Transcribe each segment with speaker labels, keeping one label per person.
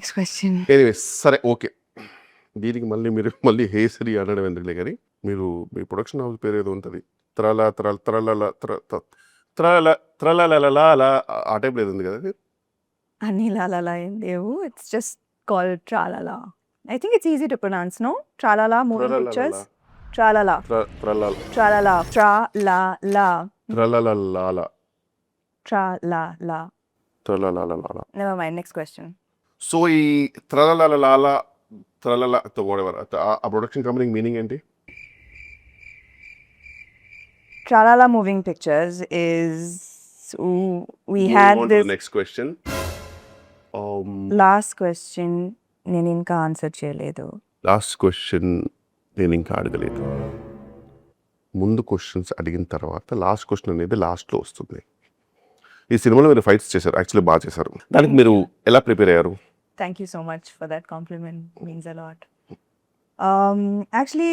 Speaker 1: Next question.
Speaker 2: Anyways సరే okay. దీనికి మళ్ళీ హేసరి అనడం ఎందుకులే కానీ, మీరు మీ ప్రొడక్షన్ హౌస్ పేరు ఏదో ఉంటుంది, త్రలా త్రల త్రలల త్రల త్రలలలా ఆ టైప్ ఏదో ఉంది కదా అది?
Speaker 1: అన్ని లాలాలా ఏం లేవు. It's just called Tralala. I think it's easy to pronounce, no? Tralala movie pictures. Tralala
Speaker 2: Tralala
Speaker 1: Tralala Tralala
Speaker 2: Tralalala
Speaker 1: Tralala.
Speaker 2: Tralalalala.
Speaker 1: Never mind, next question.
Speaker 2: So ఈ త్రలలలలాల త్రలల వాటెవర్ ఆ ప్రొడక్షన్ కంపెనీకి మీనింగ్ ఏంటి?
Speaker 1: Tralala Moving Pictures is we had this
Speaker 2: next question.
Speaker 1: last question నేను ఇంకా answer చేయలేదు.
Speaker 2: Last question నేను ఇంకా అడగలేదు. ముందు క్వశ్చన్స్ అడిగిన తర్వాత లాస్ట్ క్వశ్చన్ అనేది లాస్ట్లో వస్తుంది. ఈ సినిమాలో మీరు ఫైట్స్ చేశారు, యాక్చువల్లీ బాగా చేశారు. దానికి మీరు ఎలా ప్రిపేర్ అయ్యారు?
Speaker 1: Thank you so much for that compliment, means a lot. Actually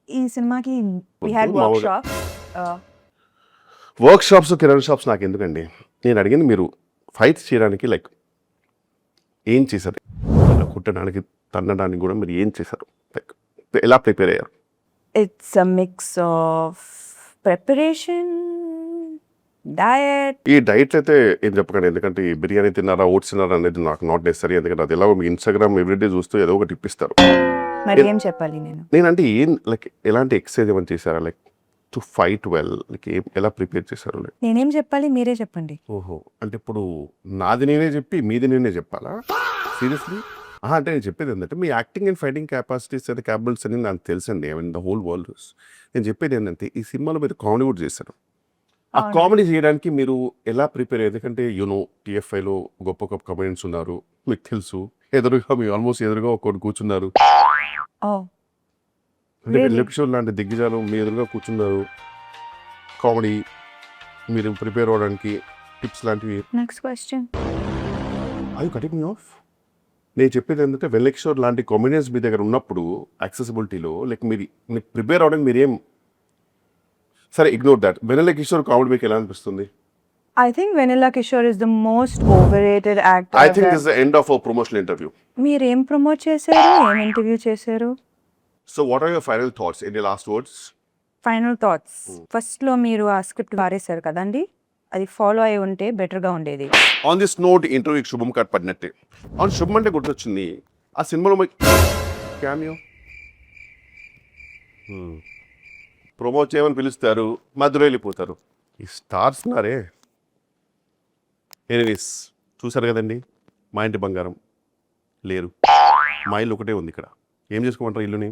Speaker 1: ఈ సినిమాకి we had workshops.
Speaker 2: Work shops, Kiran shops నాకు ఎందుకండి? నేను అడిగింది మీరు ఫైట్స్ చేయడానికి లైక్ ఏం చేశారు, కుట్టడానికి తన్నడానికి కూడా మీరు ఏం చేశారు, లైక్ ఎలా ప్రిపేర్ అయ్యారు?
Speaker 1: It's a mix of preparation, diet.
Speaker 2: ఈ డైట్ అయితే ఏం చెప్పకండి, ఎందుకంటే ఈ బిర్యానీ తిన్నారా, ఓట్స్ తిన్నారా అనేది నాకు నాట్ నెసరీ. ఎందుకంటే అది ఎలా మీ ఇన్స్టాగ్రామ్ ఎవ్రీడే చూస్తూ ఏదో ఒకటి ఇప్పిస్తారు.
Speaker 1: మరి ఏం చెప్పాలి నేను?
Speaker 2: నేనంటే ఏం లైక్ ఎలాంటి ఎక్సర్సైజ్ ఏమైనా చేశారా, like to fight well, like ఎలా ప్రిపేర్ చేశారు? లైక్
Speaker 1: నేనేం చెప్పాలి, మీరే చెప్పండి.
Speaker 2: ఓహో, అంటే ఇప్పుడు నాది నేనే చెప్పి మీది నేనే చెప్పాలా? సీరియస్లీ? అంటే నేను చెప్పేది ఏంటంటే మీ acting and fighting capacities and capabilities అని నాకు తెలుసండి. I mean the whole world. నేను చెప్పేది ఏంటంటే ఈ సినిమాలో మీరు కామెడీ కూడా చేశారు. ఆ కామెడీ చేయడానికి మీరు ఎలా ప్రిపేర్ అయ్యారు? ఎందుకంటే టీఎఫ్ఐలో గొప్ప గొప్ప కమెడియన్స్ ఉన్నారు, మీకు తెలుసు. ఎదురుగా మీ ఆల్మోస్ట్ ఎదురుగా ఒకటి కూర్చున్నారు, అంటే ఎపిసోడ్ లాంటి దిగ్గజాలు మీ ఎదురుగా కూర్చున్నారు. కామెడీ మీరు ప్రిపేర్ అవ్వడానికి టిప్స్ లాంటివి.
Speaker 1: Next question.
Speaker 2: I cutting me of. నేను చెప్పేది ఏంటంటే వెల్లెక్షోర్ లాంటి కామెడియన్స్ మీ దగ్గర ఉన్నప్పుడు యాక్సెసిబిలిటీలో లైక్ మీరు ప్రిపేర్ అవ్వడానికి మీరేం, సరే ignore that. Vennela Kishore comedy మీకు ఎలా అనిపిస్తుంది?
Speaker 1: I think Vanilla Kishore is the most overrated actor.
Speaker 2: I think this the end of our promotional interview.
Speaker 1: మీరు ఏం ప్రమోట్ చేశారు, ఏం ఇంటర్వ్యూ చేశారు?
Speaker 2: So what are your final thoughts, any last words?
Speaker 1: Final thoughts. ఫస్ట్లో మీరు ఆ script వారేశారు కదండి, అది ఫాలో అయి ఉంటే బెటర్గా ఉండేది.
Speaker 2: ఆన్ దిస్ నోట్ ఇంటర్వ్యూకి శుభం కార్డ్ పడినట్టే. ఆన్ శుభం అంటే గుర్తొచ్చింది, ఆ సినిమాలో క్యామియో ప్రమోట్ చేయమని పిలుస్తారు, మధ్యలో వెళ్ళిపోతారు. ఈ స్టార్స్ ఉన్నారే. ఎనీవేస్ చూసారు కదండి, మా ఇంటి బంగారం లేరు, మా ఇల్లు ఒకటే ఉంది ఇక్కడ. ఏం చేసుకోమంటారు ఇల్లుని?